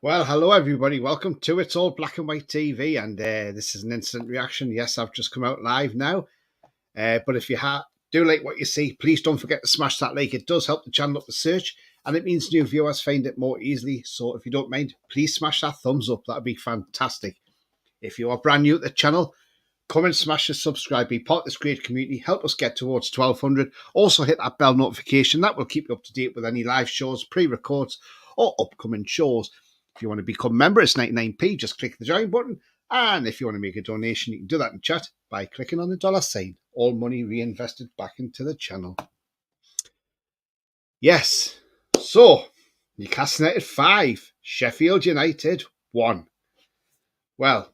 Well, hello everybody. Welcome to It's All Black and White TV, and this is an instant reaction. Yes, I've just come out live now. But if you do like what you see, please don't forget to smash that like. It does help the channel up the search, and it means new viewers find it more easily. So if you don't mind, please smash that thumbs up. That'd be fantastic. If you are brand new to the channel, come and smash the subscribe. Be part of this great community. Help us get towards 1200. Also hit that bell notification. That will keep you up to date with any live shows, pre-records, or upcoming shows. If you want to become a member, it's 99p. Just click the join button. And if you want to make a donation, you can do that in chat by clicking on the $sign. All money reinvested back into the channel. Yes. So, Newcastle United 5, Sheffield United 1. Well,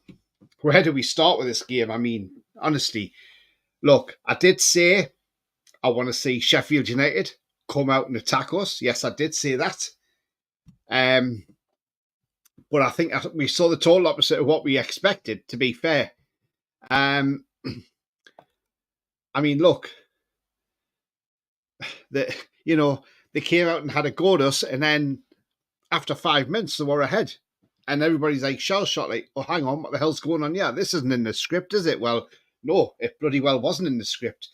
where do we start with this game? I mean, honestly, look, I did say I want to see Sheffield United come out and attack us. Yes, I did say that. But I think we saw the total opposite of what we expected, to be fair. I mean, look, they came out and had a go at us, and then after 5 minutes, they were ahead. And everybody's like shell-shocked, like, oh, hang on, what the hell's going on? Yeah, this isn't in the script, is it? Well, no, it bloody well wasn't in the script.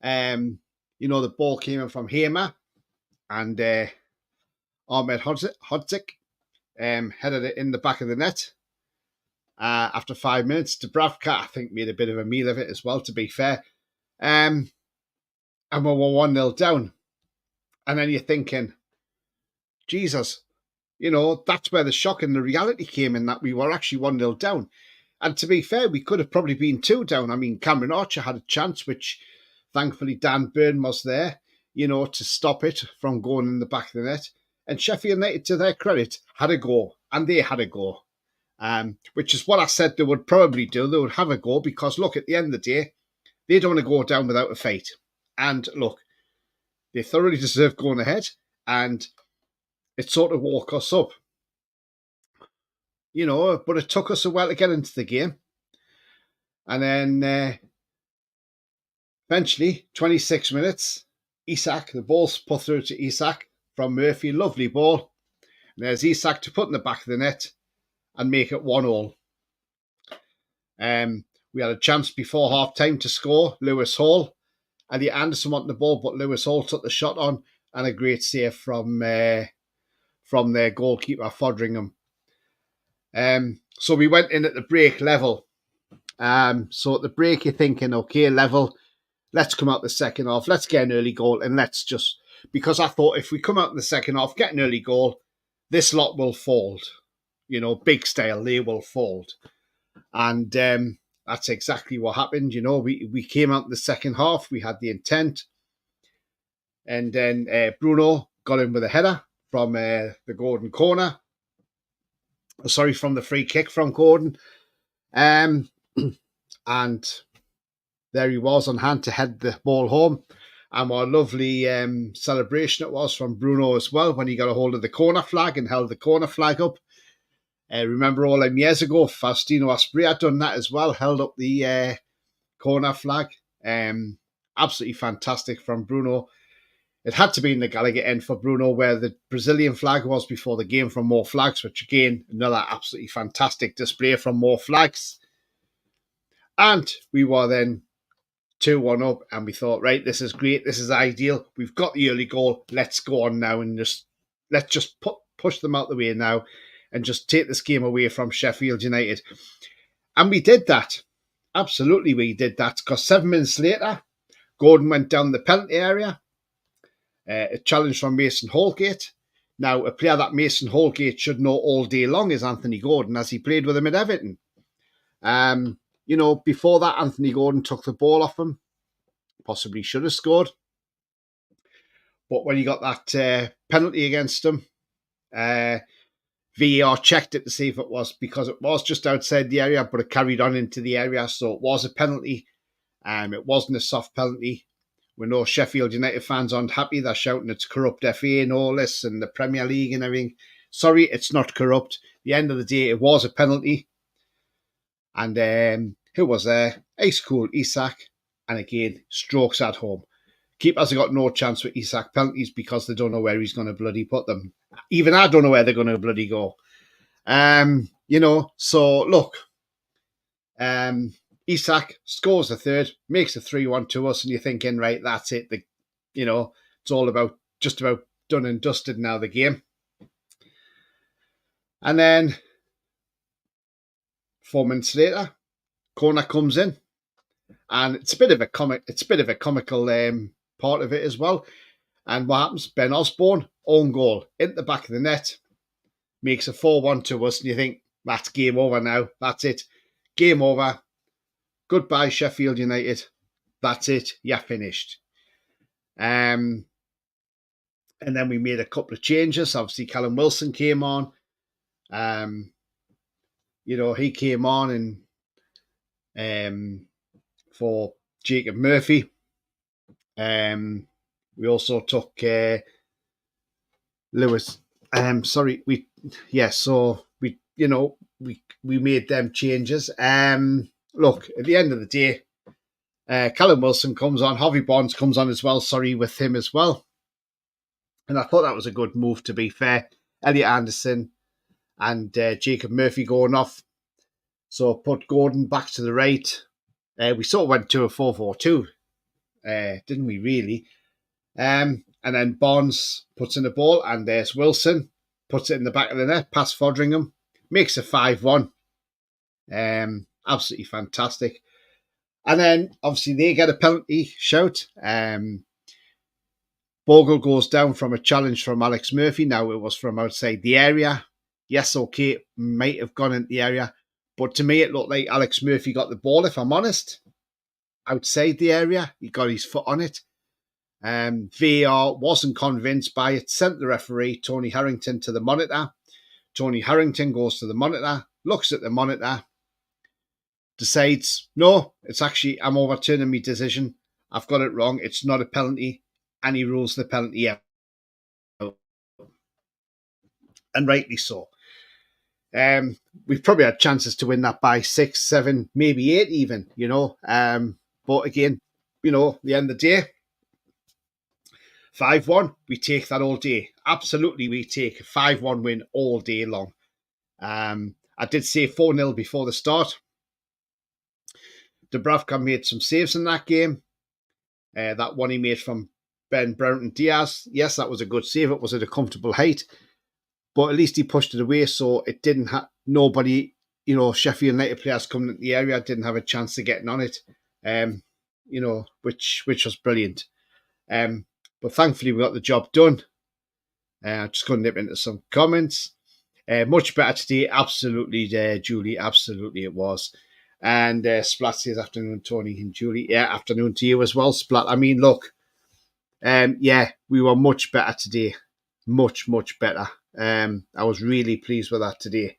The ball came in from Hamer, and Ahmed Hodzik headed it in the back of the net. After 5 minutes, Dubravka, I think, made a bit of a meal of it as well, to be fair. And we were 1-0 down. And then you're thinking, Jesus, that's where the shock and the reality came in, that we were actually 1-0 down. And to be fair, we could have probably been 2 down. I mean, Cameron Archer had a chance, which thankfully Dan Burn was there, to stop it from going in the back of the net. And Sheffield United, to their credit, had a go. And they had a go. Which is what I said they would probably do. They would have a go because, look, at the end of the day, they don't want to go down without a fight. And, look, they thoroughly deserve going ahead. And it sort of woke us up. But it took us a while to get into the game. And then eventually, 26 minutes, Isak, the ball's put through to Isak from Murphy. Lovely ball. And there's Isak to put in the back of the net and make it 1-1. We had a chance before half-time to score. Lewis Hall. Eddie Anderson wanted the ball, but Lewis Hall took the shot on, and a great save from their goalkeeper, Fodringham. So we went in at the break level. So at the break, you're thinking, okay, level, let's come out the second half, let's get an early goal, and let's just... Because I thought if we come out in the second half, get an early goal, this lot will fold. Big style, they will fold. And that's exactly what happened. We came out in the second half, we had the intent. And then Bruno got in with a header from the Gordon corner. Sorry, from the free kick from Gordon. And there he was on hand to head the ball home. And what a lovely celebration it was from Bruno as well when he got a hold of the corner flag and held the corner flag up. Remember all them years ago, Faustino Asprey had done that as well, held up the corner flag. Absolutely fantastic from Bruno. It had to be in the Gallagher end for Bruno, where the Brazilian flag was before the game from More Flags, which again, another absolutely fantastic display from More Flags. And we were then 2-1 up, and we thought, right, this is great, this is ideal. We've got the early goal. Let's go on now and let's just push them out the way now and just take this game away from Sheffield United. And we did that. Absolutely, we did that, because 7 minutes later, Gordon went down the penalty area. A challenge from Mason Holgate. Now, a player that Mason Holgate should know all day long is Anthony Gordon, as he played with him at Everton. Before that, Anthony Gordon took the ball off him. Possibly should have scored. But when he got that penalty against him, VAR checked it to see if it was, because it was just outside the area, but it carried on into the area, so it was a penalty. It wasn't a soft penalty. We know Sheffield United fans aren't happy. They're shouting it's corrupt FA and all this and the Premier League and everything. Sorry, it's not corrupt. At the end of the day, it was a penalty. And who was there? Ace Cool, Isak. And again, strokes at home. Keepers have got no chance with Isak penalties because they don't know where he's going to bloody put them. Even I don't know where they're going to bloody go. So look, Isak scores the third, makes a 3-1 to us, and you're thinking, right, that's it. It's all about just about done and dusted now, the game. And then 4 minutes later, corner comes in, and it's a bit of a comical part of it as well. And what happens? Ben Osborne, own goal, into the back of the net, makes a 4-1 to us, and you think, that's game over now. That's it. Game over. Goodbye, Sheffield United. That's it. You're finished. And then we made a couple of changes. Obviously, Callum Wilson came on. He came on and for Jacob Murphy. We also took Lewis. We made them changes. Look, at the end of the day, Callum Wilson comes on, Harvey Barnes comes on as well, with him as well. And I thought that was a good move, to be fair. Elliot Anderson and Jacob Murphy going off. So put Gordon back to the right. We sort of went to a 4-4-2, didn't we, really? And then Barnes puts in the ball, and there's Wilson, puts it in the back of the net, past Fodringham, makes a 5-1. Absolutely fantastic. And then, obviously, they get a penalty shout. Bogle goes down from a challenge from Alex Murphy. Now, it was from outside the area. Yes, okay, might have gone into the area. But to me, it looked like Alex Murphy got the ball, if I'm honest. Outside the area. He got his foot on it. VAR wasn't convinced by it. Sent the referee, Tony Harrington, to the monitor. Tony Harrington goes to the monitor, looks at the monitor, decides, no, it's actually, I'm overturning my decision. I've got it wrong. It's not a penalty. And he rules the penalty out. And rightly so. We've probably had chances to win that by 6, 7, maybe 8 even, But again, the end of the day, 5-1, we take that all day. Absolutely, we take a 5-1 win all day long. I did say 4-0 before the start. Dubravka made some saves in that game. That one he made from Ben Brown and Diaz. Yes, that was a good save. It was at a comfortable height. But at least he pushed it away, so it didn't have nobody, Sheffield United players coming into the area didn't have a chance of getting on it, which was brilliant. But thankfully, we got the job done. Just going to nip into some comments. Much better today, absolutely, Julie, absolutely it was. And Splat says, afternoon, Tony and Julie. Yeah, afternoon to you as well, Splat. I mean, look, we were much better today. Much, much better. I was really pleased with that today.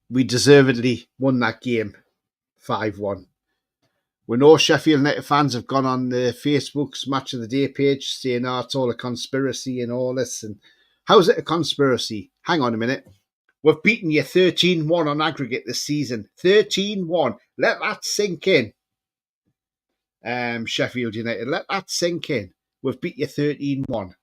We deservedly won that game 5-1. We know Sheffield United fans have gone on the Facebook's Match of the Day page saying, it's all a conspiracy and all this. And how's it a conspiracy? Hang on a minute. We've beaten you 13-1 on aggregate this season. 13-1. Let that sink in. Sheffield United, let that sink in. We've beat you 13-1.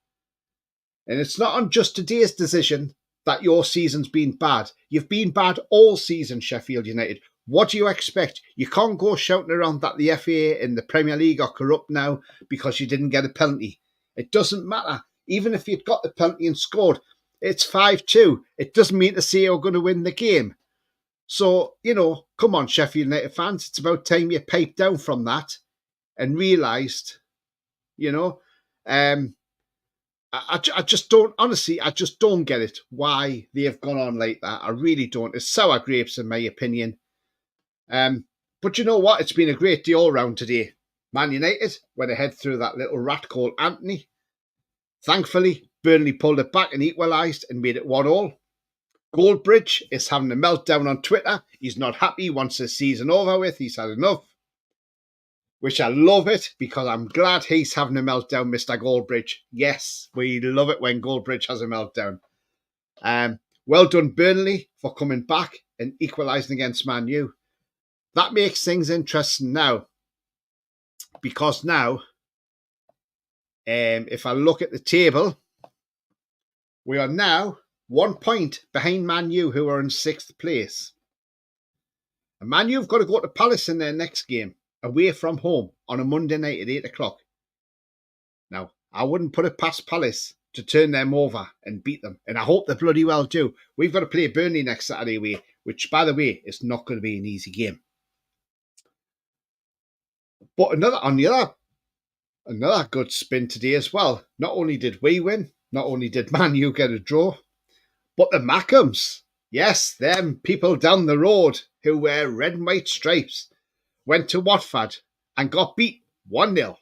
And it's not on just today's decision that your season's been bad. You've been bad all season, Sheffield United. What do you expect? You can't go shouting around that the FA and the Premier League are corrupt now because you didn't get a penalty. It doesn't matter. Even if you'd got the penalty and scored, it's 5-2. It doesn't mean to say you're going to win the game. So, come on, Sheffield United fans. It's about time you piped down from that and realised, I just don't, honestly, I just don't get it, why they have gone on like that. I really don't. It's sour grapes, in my opinion. But you know what? It's been a great day all round today. Man United went ahead through that little rat called Anthony. Thankfully, Burnley pulled it back and equalised and made it 1-1. Goldbridge is having a meltdown on Twitter. He's not happy, wants the season over with. He's had enough. Which I love it, because I'm glad he's having a meltdown, Mr. Goldbridge. Yes, we love it when Goldbridge has a meltdown. Well done, Burnley, for coming back and equalising against Man U. That makes things interesting now. Because now, if I look at the table, we are now 1 point behind Man U, who are in 6th place. And Man U have got to go to Palace in their next game, away from home, on a Monday night at 8 o'clock. Now, I wouldn't put it past Palace to turn them over and beat them. And I hope they bloody well do. We've got to play Burnley next Saturday away, which, by the way, is not going to be an easy game. But another good spin today as well. Not only did we win, not only did Man U get a draw, but the Mackhams, yes, them people down the road who wear red and white stripes, went to Watford and got beat 1-0.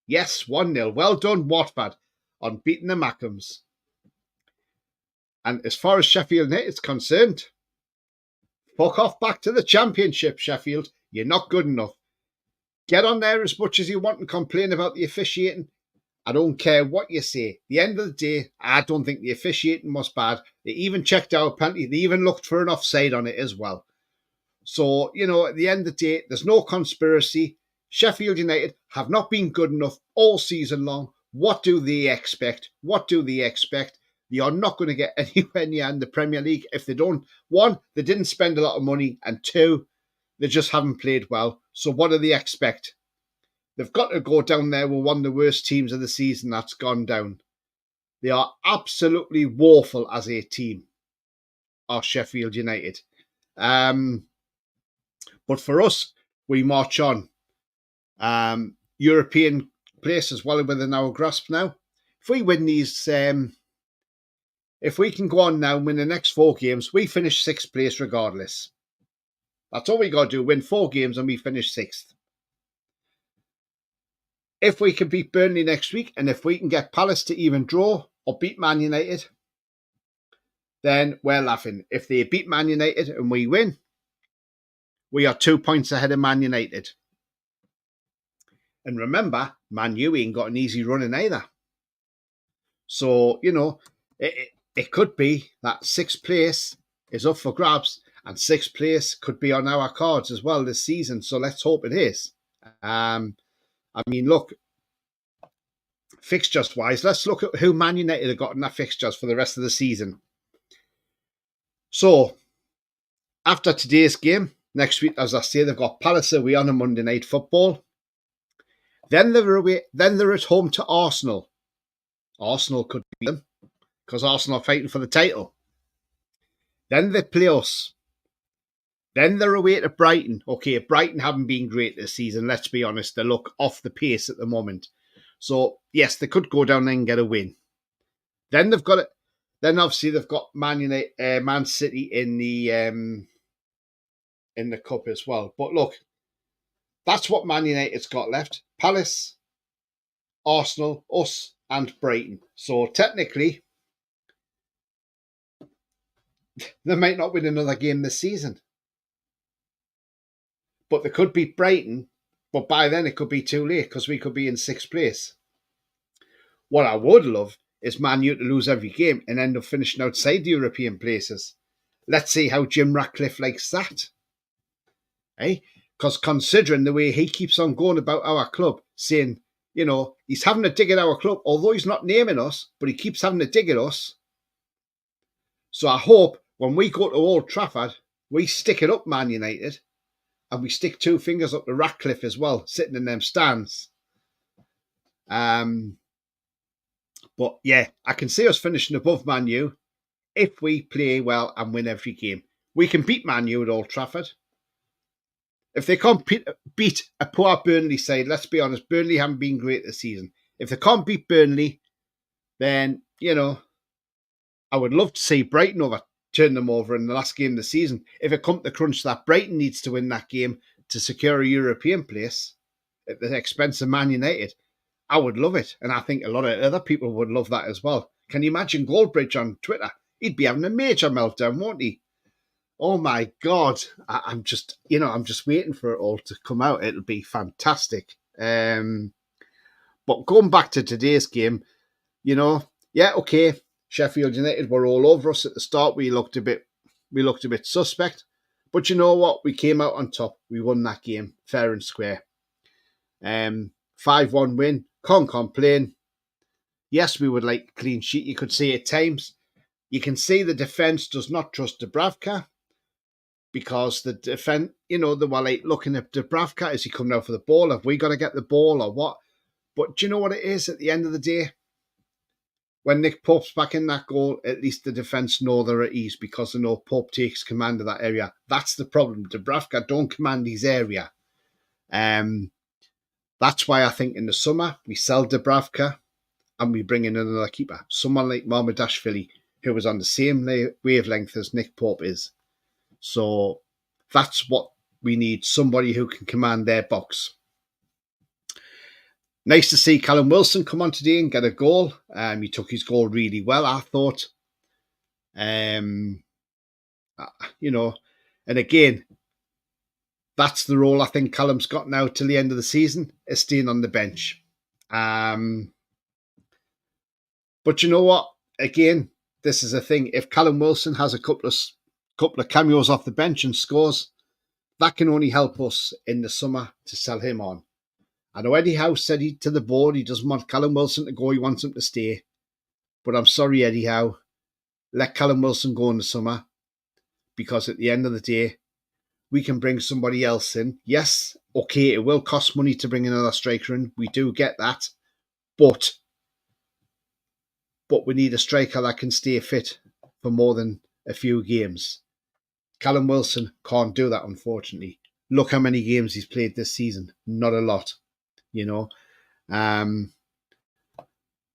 Yes, 1-0. Well done, Watford, on beating the Mackhams. And as far as Sheffield United is concerned, fuck off back to the Championship, Sheffield. You're not good enough. Get on there as much as you want and complain about the officiating. I don't care what you say. At the end of the day, I don't think the officiating was bad. They even checked our penalty. They even looked for an offside on it as well. So, at the end of the day, there's no conspiracy. Sheffield United have not been good enough all season long. What do they expect? They are not going to get anywhere near in the Premier League if they don't. 1, they didn't spend a lot of money, and 2, they just haven't played well. So what do they expect? They've got to go down there with one of the worst teams of the season that's gone down. They are absolutely woeful as a team, are Sheffield United. But for us, we march on. European place is well within our grasp now. If we win these, if we can go on now and win the next 4 games, we finish 6th place regardless. That's all we got to do, win 4 games and we finish 6th. If we can beat Burnley next week, and if we can get Palace to even draw or beat Man United, then we're laughing. If they beat Man United and we win, we are 2 points ahead of Man United. And remember, Man U ain't got an easy running either. So, it could be that 6th place is up for grabs, and 6th place could be on our cards as well this season. So let's hope it is. Look, fixtures-wise, let's look at who Man United have got in their fixtures for the rest of the season. So, after today's game, next week, as I say, they've got Palace away on a Monday Night Football. Then they're at home to Arsenal. Arsenal could beat them, because Arsenal are fighting for the title. Then they play us. Then they're away to Brighton. Okay, Brighton haven't been great this season, let's be honest. They look off the pace at the moment. So, yes, they could go down there and get a win. Then they've got it. Then obviously they've got Man City in the cup as well. But look, that's what Man United's got left. Palace, Arsenal, us, and Brighton. So technically, they might not win another game this season. But they could beat Brighton, but by then it could be too late because we could be in 6th place. What I would love is Man U to lose every game and end up finishing outside the European places. Let's see how Jim Ratcliffe likes that. Because considering the way he keeps on going about our club, saying, he's having a dig at our club, although he's not naming us, but he keeps having a dig at us. So I hope when we go to Old Trafford, we stick it up Man United, and we stick 2 fingers up to Ratcliffe as well, sitting in them stands. But yeah, I can see us finishing above Man U if we play well and win every game. We can beat Man U at Old Trafford. If they can't beat a poor Burnley side, let's be honest, Burnley haven't been great this season. If they can't beat Burnley, then, I would love to see Brighton turn them over in the last game of the season. If it comes to crunch that, Brighton needs to win that game to secure a European place at the expense of Man United. I would love it. And I think a lot of other people would love that as well. Can you imagine Goldbridge on Twitter? He'd be having a major meltdown, won't he? Oh my God. I'm just waiting for it all to come out. It'll be fantastic. But going back to today's game, okay, Sheffield United were all over us at the start. We looked a bit suspect. But you know what? We came out on top. We won that game fair and square. 5-1 win. Can't complain. Yes, we would like a clean sheet, you could say at times. You can see the defence does not trust Dubravka because the defence, they were like looking at Dubravka. Is he coming out for the ball? Have we got to get the ball or what? But do you know what it is at the end of the day? When Nick Pope's back in that goal, at least the defence know they're at ease because they know Pope takes command of that area. That's the problem. Dubravka don't command his area. That's why I think in the summer we sell Dubravka and we bring in another keeper. Someone like Mamardashvili, who was on the same wavelength as Nick Pope is. So that's what we need, somebody who can command their box. Nice to see Callum Wilson come on today and get a goal. He took his goal really well, I thought. And again, that's the role I think Callum's got now till the end of the season, is staying on the bench. But you know what? Again, this is a thing. If Callum Wilson has a couple of cameos off the bench and scores, that can only help us in the summer to sell him on. I know Eddie Howe said to the board he doesn't want Callum Wilson to go, he wants him to stay. But I'm sorry, Eddie Howe. Let Callum Wilson go in the summer, because at the end of the day, we can bring somebody else in. Yes, okay, it will cost money to bring another striker in. We do get that. But we need a striker that can stay fit for more than a few games. Callum Wilson can't do that, unfortunately. Look how many games he's played this season. Not a lot.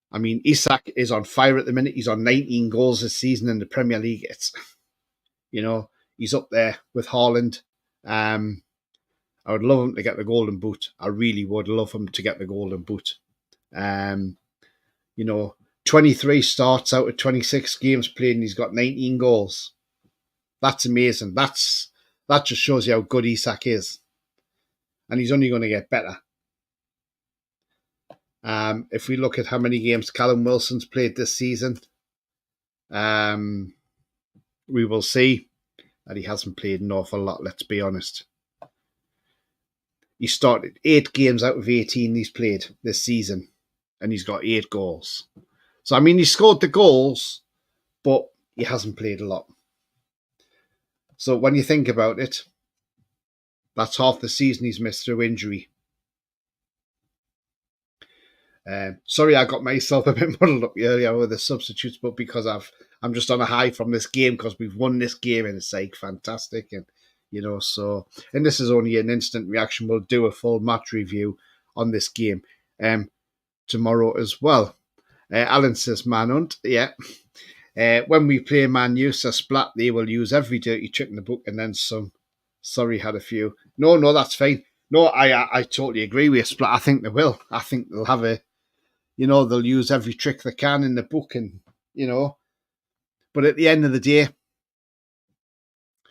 Isak is on fire at the minute. He's on 19 goals this season in the Premier League. He's up there with Haaland. I would love him to get the Golden Boot. I really would love him to get the Golden Boot. 23 starts out of 26 games played and he's got 19 goals. That's amazing. That just shows you how good Isak is. And he's only going to get better. If we look at how many games Callum Wilson's played this season, we will see that he hasn't played an awful lot, let's be honest. He started 8 games out of 18 he's played this season, and he's got 8 goals. So, he scored the goals, but he hasn't played a lot. So when you think about it, that's half the season he's missed through injury. Sorry, I got myself a bit muddled up earlier with the substitutes, but because I'm just on a high from this game because we've won this game and it's like fantastic, and and this is only an instant reaction. We'll do a full match review on this game tomorrow as well. Alan says Man Hunt, yeah. When we play Man U, says Splat, they will use every dirty trick in the book and then some. Sorry, had a few. No, that's fine. No, I totally agree with you, Splat. I think they will. I think they'll have they'll use every trick they can in the book, and but at the end of the day,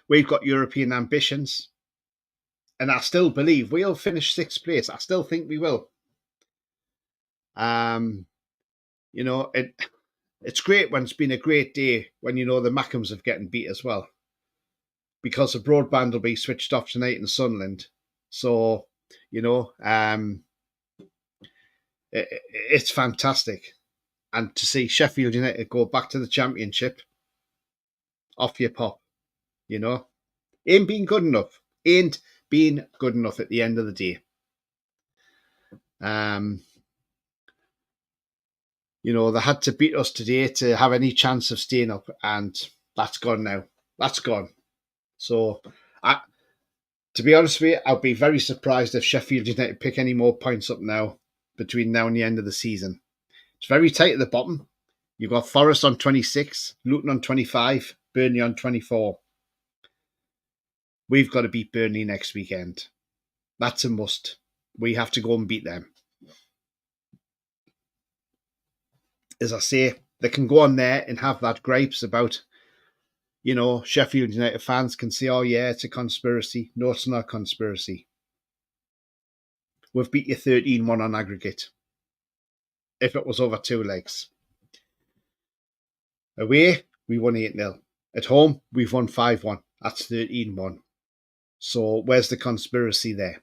we've got European ambitions, and I still believe we'll finish 6th place. I still think we will. It's great when it's been a great day when the Mackhams have getting beat as well, because the broadband will be switched off tonight in Sunderland. So it's fantastic. And to see Sheffield United go back to the Championship, off your pop, ain't been good enough. Ain't been good enough at the end of the day. They had to beat us today to have any chance of staying up, and that's gone now. That's gone. So, to be honest with you, I'd be very surprised if Sheffield United pick any more points up now between now and the end of the season. It's very tight at the bottom. You've got Forest on 26, Luton on 25, Burnley on 24. We've got to beat Burnley next weekend. That's a must. We have to go and beat them. As I say, they can go on there and have that gripes about, Sheffield United fans can say, oh yeah, it's a conspiracy. No, it's not a conspiracy. We've beat you 13-1 on aggregate. If it was over 2 legs. Away, we won 8-0. At home, we've won 5-1. That's 13-1. So where's the conspiracy there?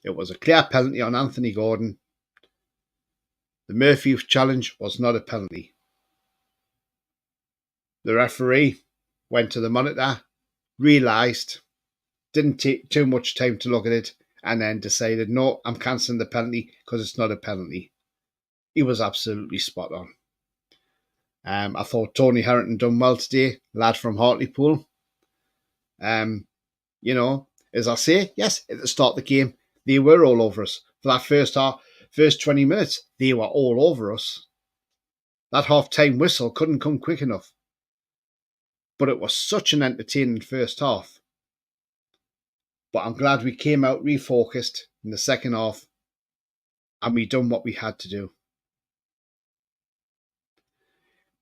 It was a clear penalty on Anthony Gordon. The Murphy challenge was not a penalty. The referee went to the monitor, realised, didn't take too much time to look at it, and then decided, no, I'm cancelling the penalty because it's not a penalty. He was absolutely spot on. I thought Tony Harrington done well today, lad from Hartlepool. As I say, yes, at the start of the game, they were all over us. For that first 20 minutes, they were all over us. That half-time whistle couldn't come quick enough. But it was such an entertaining first half. But I'm glad we came out refocused in the second half and we done what we had to do.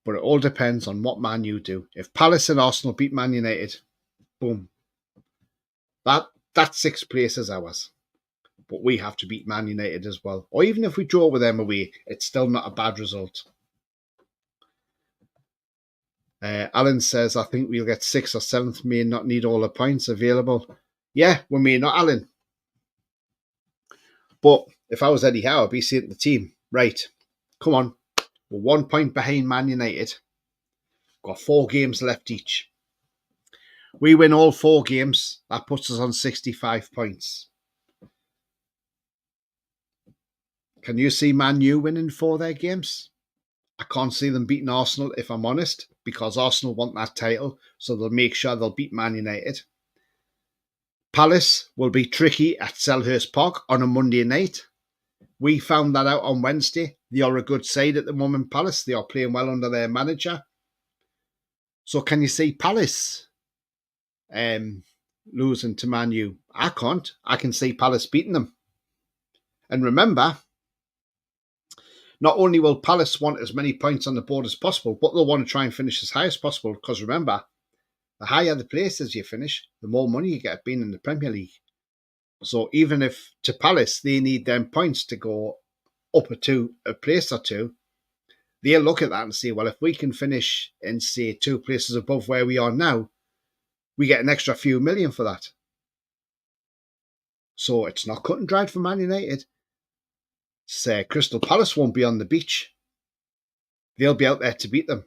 But it all depends on what Man U do. If Palace and Arsenal beat Man United, boom. That 6th place is ours. But we have to beat Man United as well. Or even if we draw with them away, it's still not a bad result. Alan says, I think we'll get 6th or 7th, may not need all the points available. Yeah, we may not, Alan. But if I was Eddie Howe, I'd be saying to the team, right, come on, we're 1 point behind Man United. Got 4 games left each. We win all 4 games. That puts us on 65 points. Can you see Man U winning 4 of their games? I can't see them beating Arsenal, if I'm honest, because Arsenal want that title, so they'll make sure they'll beat Man United. Palace will be tricky at Selhurst Park on a Monday night. We found that out on Wednesday. They are a good side at the moment, Palace. They are playing well under their manager. So can you see Palace losing to Man U? I can't. I can see Palace beating them. And remember, not only will Palace want as many points on the board as possible, but they'll want to try and finish as high as possible. Because remember, the higher the places you finish, the more money you get being in the Premier League. So even if to Palace they need them points to go up a place or two, they'll look at that and say, well, if we can finish in, say, 2 places above where we are now, we get an extra few million for that. So it's not cut and dried for Man United. Say Crystal Palace won't be on the beach. They'll be out there to beat them.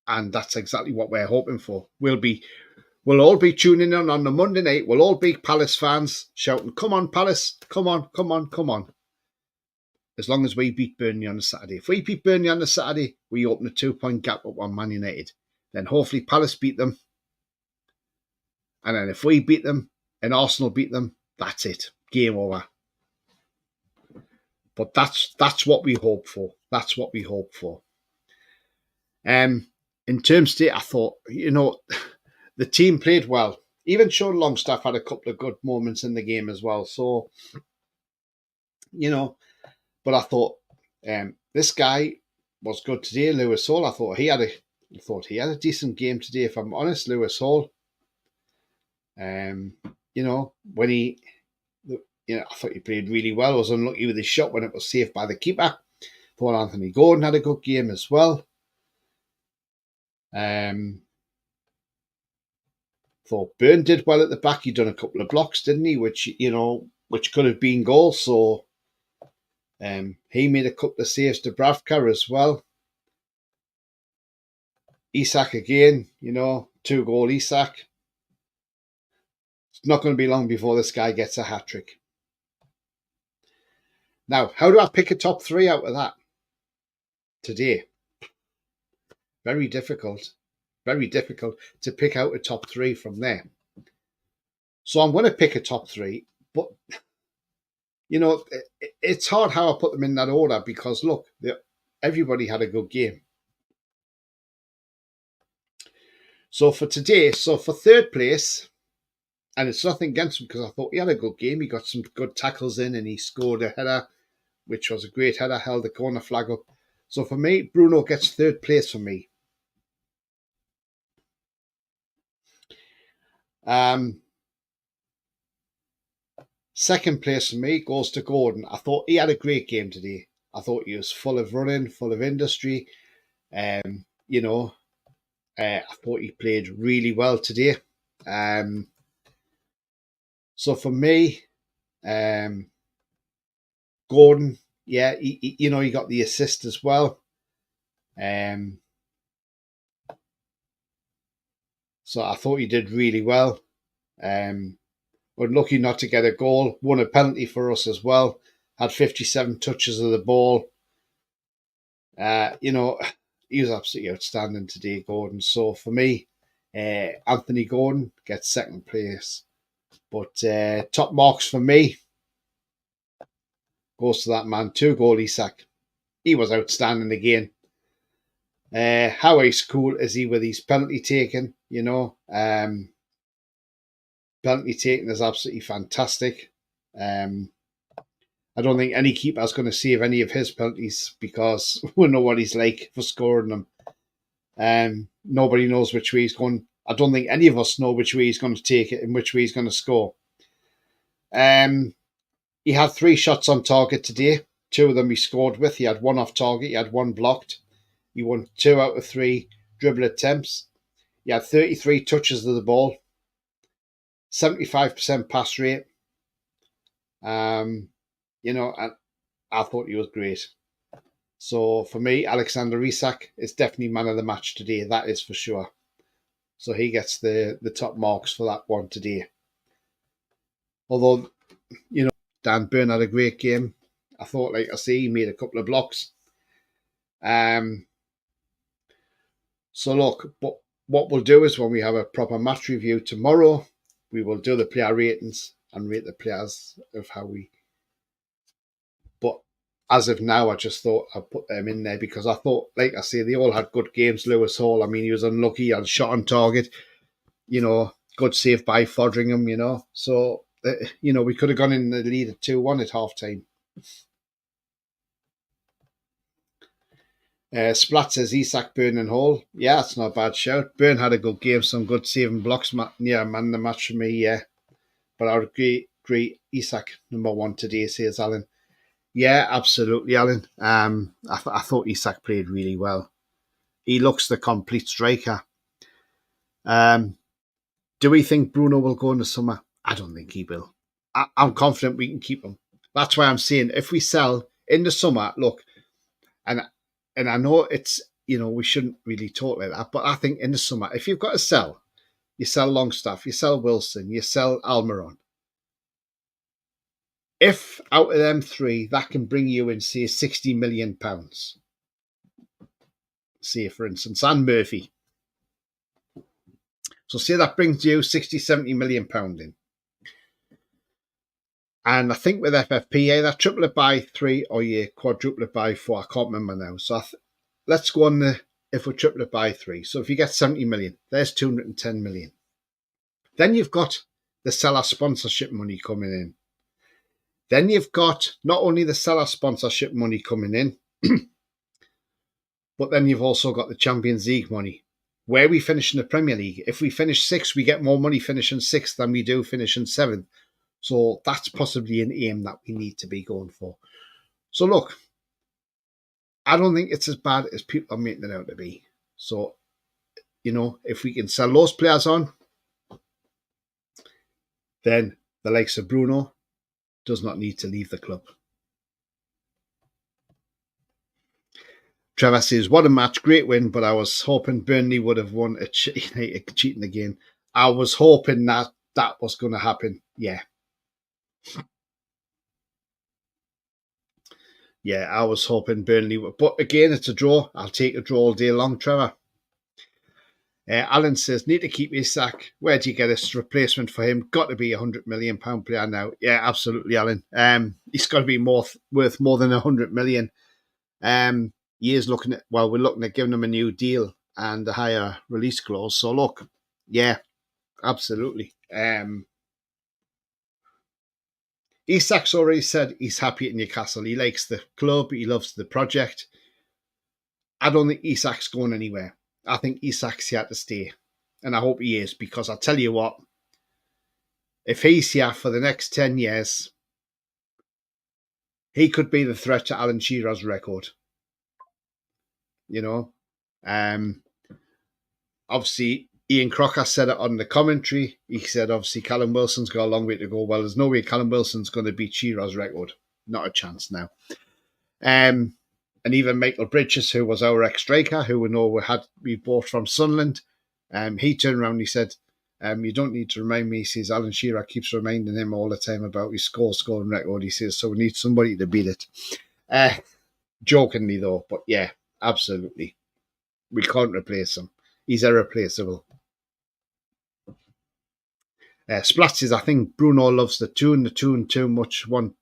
And that's exactly what we're hoping for. We'll all be tuning in on the Monday night. We'll all be Palace fans shouting, come on, Palace, come on, come on, come on. As long as we beat Burnley on the Saturday. If we beat Burnley on the Saturday, we open a 2-point gap up on Man United. Then hopefully Palace beat them. And then if we beat them and Arsenal beat them, that's it. Game over. But that's what we hope for. That's what we hope for. In terms of it, I thought, the team played well. Even Sean Longstaff had a couple of good moments in the game as well. So, but I thought this guy was good today, Lewis Hall. I thought he had a decent game today, if I'm honest, Lewis Hall. When I thought he played really well. I was unlucky with his shot when it was saved by the keeper. Thought Anthony Gordon had a good game as well. Thought Byrne did well at the back. He done a couple of blocks, didn't he? Which could have been goals. So he made a couple of saves to Bravka as well. Isak again, 2-goal Isak. It's not going to be long before this guy gets a hat-trick. Now, how do I pick a top 3 out of that today? Very difficult to pick out a top 3 from there. So I'm going to pick a top 3, but it's hard how I put them in that order because look, everybody had a good game. So for today, for 3rd place, and it's nothing against him because I thought he had a good game. He got some good tackles in and he scored a header, which was a great header, held the corner flag up. So for me, Bruno gets 3rd place for me. 2nd place for me goes to Gordon. I thought he had a great game today. I thought he was full of running, full of industry. I thought he played really well today. So for me, Gordon, yeah, he got the assist as well. So I thought he did really well. But lucky not to get a goal. Won a penalty for us as well. Had 57 touches of the ball. You know, he was absolutely outstanding today, Gordon. So for me, Anthony Gordon gets second place. But top marks for me goes to that man, 2-goal Isak. He was outstanding again. How ice cool is he with his penalty taking? You know, penalty taking is absolutely fantastic. I don't think any keeper is going to save any of his penalties because we know what he's like for scoring them. Nobody knows which way he's going. I don't think any of us know which way he's going to take it and which way he's going to score. He had 3 shots on target today. 2 of them he scored with. He had 1 off target. He had 1 blocked. He won 2 out of 3 dribble attempts. He had 33 touches of the ball. 75% pass rate. You know, and I thought he was great. So for me, Alexander Isak is definitely man of the match today. That is for sure. So he gets the top marks for that one today. Although, you know, Dan Burn had a great game. I thought, like I say, he made a couple of blocks. So look, but what we'll do is when we have a proper match review tomorrow, we will do the player ratings and rate the players of how we. But as of now, I just thought I'd put them in there because I thought, like I say, they all had good games. Lewis Hall, I mean, he was unlucky. He had a shot on target. You know, good save by Fodringham, you know. So, you know, we could have gone in the lead at 2-1 at half time. Splat says Isak, Burn and Hall. Yeah, that's not a bad shout. Burn had a good game, some good saving blocks. Yeah, man, the match for me, yeah. But I would agree Isak, number 1 today, says Alan. Yeah, absolutely, Alan. I thought Isak played really well. He looks the complete striker. Do we think Bruno will go in the summer? I don't think he will. I'm confident we can keep him. That's why I'm saying if we sell in the summer, look, and I know it's, you know, we shouldn't really talk like that, but I think in the summer, if you've got to sell, you sell Longstaff, you sell Wilson, you sell Almiron. If out of them 3, that can bring you in, say, £60 million, say, for instance, and Murphy. So say that brings you 60, 70 million pound in. And I think with FFP, either triple it by 3 or you quadruple it by 4. I can't remember now. So let's go on if we triple it by 3. So if you get 70 million, there's 210 million. Then you've got the seller sponsorship money coming in. Then you've got not only the seller sponsorship money coming in, but then you've also got the Champions League money. Where we finish in the Premier League, if we finish 6th, we get more money finishing 6th than we do finishing 7th. So that's possibly an aim that we need to be going for. So look, I don't think it's as bad as people are making it out to be. So, you know, if we can sell those players on, then the likes of Bruno does not need to leave the club. Trevor says, what a match, great win, but I was hoping Burnley would have won at cheating again. I was hoping that was going to happen. Yeah. Yeah, I was hoping Burnley would. But again, it's a draw. I'll take a draw all day long, Trevor. Alan says, need to keep Isak. Where do you get a replacement for him? Got to be £100 million player now. Yeah, absolutely, Alan. He's got to be worth more than £100 million. We're looking at giving him a new deal and a higher release clause. So look, yeah, absolutely. Isak's already said he's happy at Newcastle. He likes the club. He loves the project. I don't think Isak's going anywhere. I think Isak's here to stay. And I hope he is, because I'll tell you what, if he's here for the next 10 years, he could be the threat to Alan Shearer's record. You know? Obviously, Ian Crocker said it on the commentary. He said, obviously, Callum Wilson's got a long way to go. Well, there's no way Callum Wilson's going to beat Shearer's record. Not a chance now. And even Michael Bridges, who was our ex-striker, who we bought from Sunderland, He turned around and he said, you don't need to remind me. He says, Alan Shearer keeps reminding him all the time about his scoring record. He says, so we need somebody to beat it. Jokingly, though, but yeah, absolutely. We can't replace him. He's irreplaceable. Splats says, I think Bruno loves the tune too much, one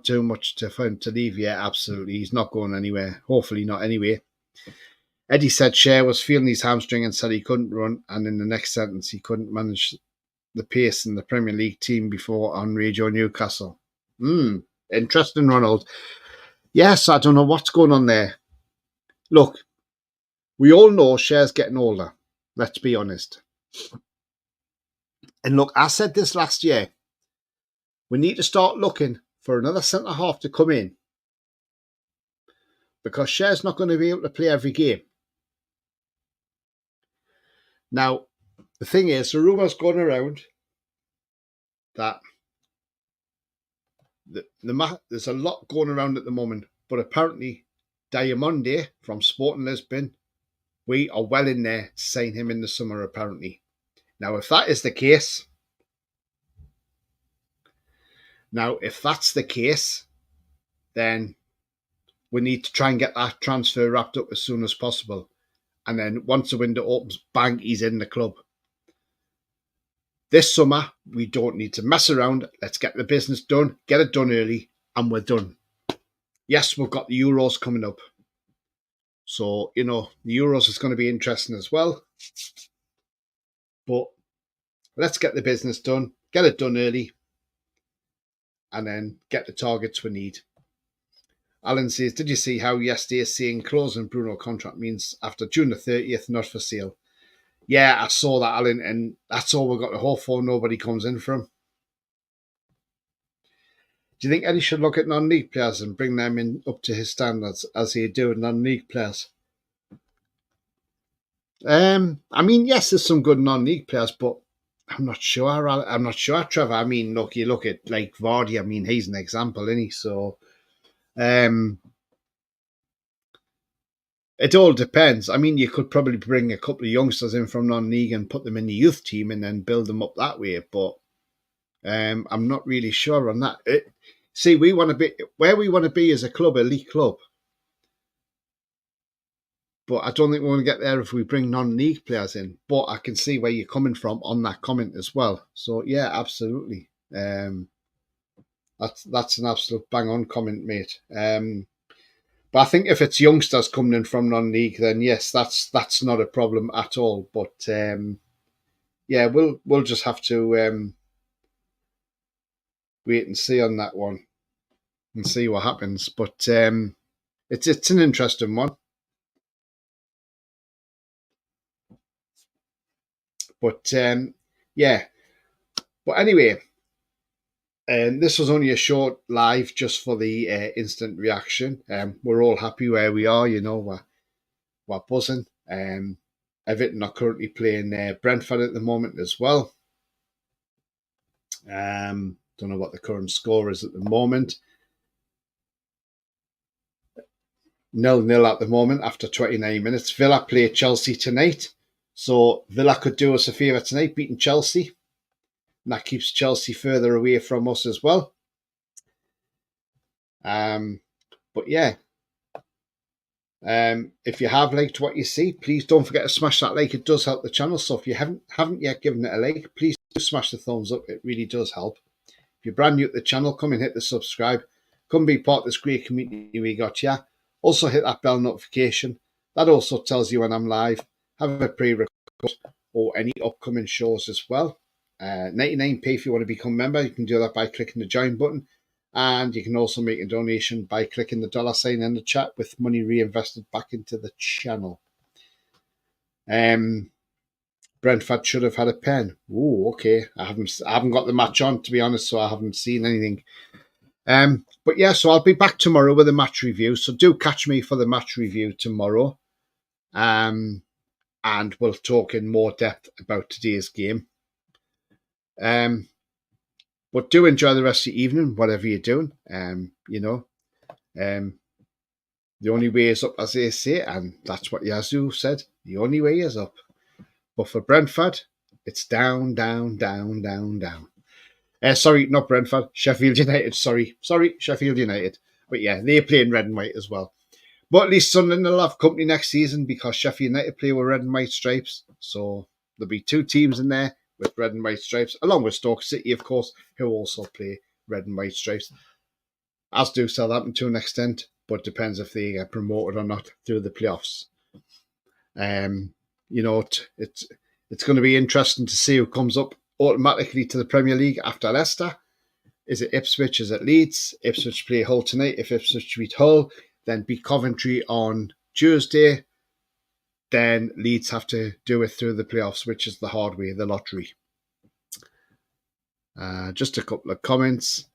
too much for him to leave. Yeah, absolutely. He's not going anywhere. Hopefully not anyway. Eddie said Cher was feeling his hamstring and said he couldn't run, and in the next sentence he couldn't manage the pace in the Premier League team before on Radio Newcastle. Interesting, Ronald. Yes, I don't know what's going on there. Look, we all know Cher's getting older. Let's be honest. And look, I said this last year. We need to start looking for another centre-half to come in, because Cher's not going to be able to play every game. Now, the thing is, the rumours going around that there's a lot going around at the moment, but apparently Diamonde from Sporting Lisbon, we are well in there to sign him in the summer, apparently. Now, if that's the case, then we need to try and get that transfer wrapped up as soon as possible. And then once the window opens, bang, he's in the club. This summer, we don't need to mess around. Let's get the business done, get it done early, and we're done. Yes, we've got the Euros coming up. So, the Euros is going to be interesting as well. But let's get the business done, get it done early, and then get the targets we need. Alan says, did you see how yesterday saying closing Bruno contract means after June the 30th, not for sale? Yeah, I saw that, Alan, and that's all we've got to hope for. Nobody comes in for him. Do you think Eddie should look at non-league players and bring them in up to his standards as he do with non-league players? Yes, there's some good non-league players, but I'm not sure, Trevor. I mean, look, you look at like Vardy. I mean, he's an example, isn't he? So, it all depends. I mean, you could probably bring a couple of youngsters in from non-league and put them in the youth team and then build them up that way. But I'm not really sure on that. We want to be where we want to be as a club, elite club. But I don't think we want to get there if we bring non-league players in. But I can see where you're coming from on that comment as well. So yeah, absolutely. That's an absolute bang-on comment, mate. But I think if it's youngsters coming in from non-league, then yes, that's not a problem at all. But yeah, we'll just have to wait and see on that one and see what happens. But it's an interesting one. But yeah. But anyway, this was only a short live just for the instant reaction. We're all happy where we are, we're buzzing. Everton are currently playing Brentford at the moment as well. Don't know what the current score is at the moment. 0-0 at the moment after 29 minutes. Villa play Chelsea tonight. So Villa could do us a favour tonight, beating Chelsea. And that keeps Chelsea further away from us as well. But yeah. If you have liked what you see, please don't forget to smash that like. It does help the channel. So if you haven't yet given it a like, please do smash the thumbs up. It really does help. If you're brand new to the channel, come and hit the subscribe. Come be part of this great community we got here. Also hit that bell notification. That also tells you when I'm live. Have a pre-record or any upcoming shows as well. 99p if you want to become a member. You can do that by clicking the join button. And you can also make a donation by clicking the $sign in the chat with money reinvested back into the channel. Brentford should have had a pen. Oh, okay. I haven't got the match on, to be honest, so I haven't seen anything. But yeah, so I'll be back tomorrow with a match review. So do catch me for the match review tomorrow. And we'll talk in more depth about today's game. But do enjoy the rest of the evening, whatever you're doing. The only way is up, as they say, and that's what Yazoo said. The only way is up. But for Brentford, it's down, down, down, down, down. Sorry, not Brentford. Sheffield United. Sorry, Sheffield United. But yeah, they're playing red and white as well. But at least Sunderland will have company next season because Sheffield United play with red and white stripes. So there'll be two teams in there with red and white stripes, along with Stoke City, of course, who also play red and white stripes. As do Southampton to an extent, but depends if they get promoted or not through the playoffs. It's going to be interesting to see who comes up automatically to the Premier League after Leicester. Is it Ipswich? Is it Leeds? Ipswich play Hull tonight. If Ipswich beat Hull, then beat Coventry on Tuesday, then Leeds have to do it through the playoffs, which is the hard way, the lottery. Just a couple of comments.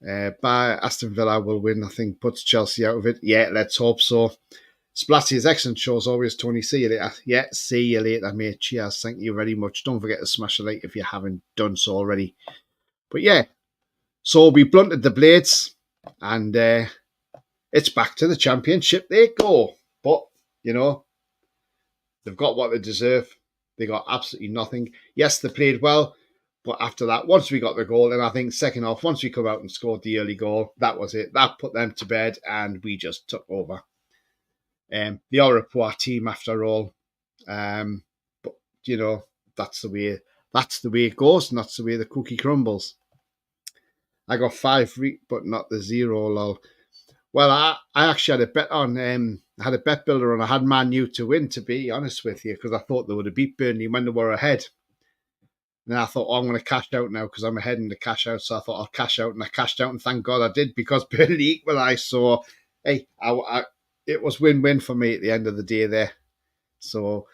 By Aston Villa will win, I think, puts Chelsea out of it. Yeah, let's hope so. Splatty is excellent show as always, Tony. See you later. Yeah, see you later, mate. Cheers. Thank you very much. Don't forget to smash a like if you haven't done so already. But yeah, so we blunted the blades and it's back to the Championship. They go. But, they've got what they deserve. They got absolutely nothing. Yes, they played well. But after that, once we got the goal, and I think second half, once we come out and scored the early goal, that was it. That put them to bed and we just took over. They are a poor team after all. But, that's the way it goes and that's the way the cookie crumbles. I got 5 but not the 0, lol. Well, I actually had a bet on, I had a bet builder and I had Man U to win, to be honest with you, because I thought they would have beat Burnley when they were ahead. And I thought, I'm going to cash out now because I'm ahead in the cash out. So I thought I'll cash out, and I cashed out, and thank God I did because Burnley equalised. So, hey, it was win-win for me at the end of the day there. So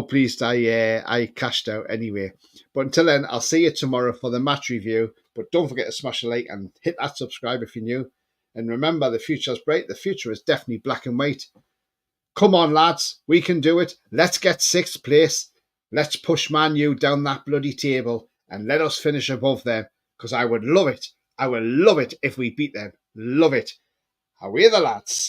pleased I cashed out anyway. But until then, I'll see you tomorrow for the match review. But don't forget to smash a like and hit that subscribe if you're new. And remember, the future's bright. The future is definitely black and white. Come on, lads. We can do it. Let's get 6th place. Let's push Man U down that bloody table and let us finish above them because I would love it. I would love it if we beat them. Love it. Away the lads.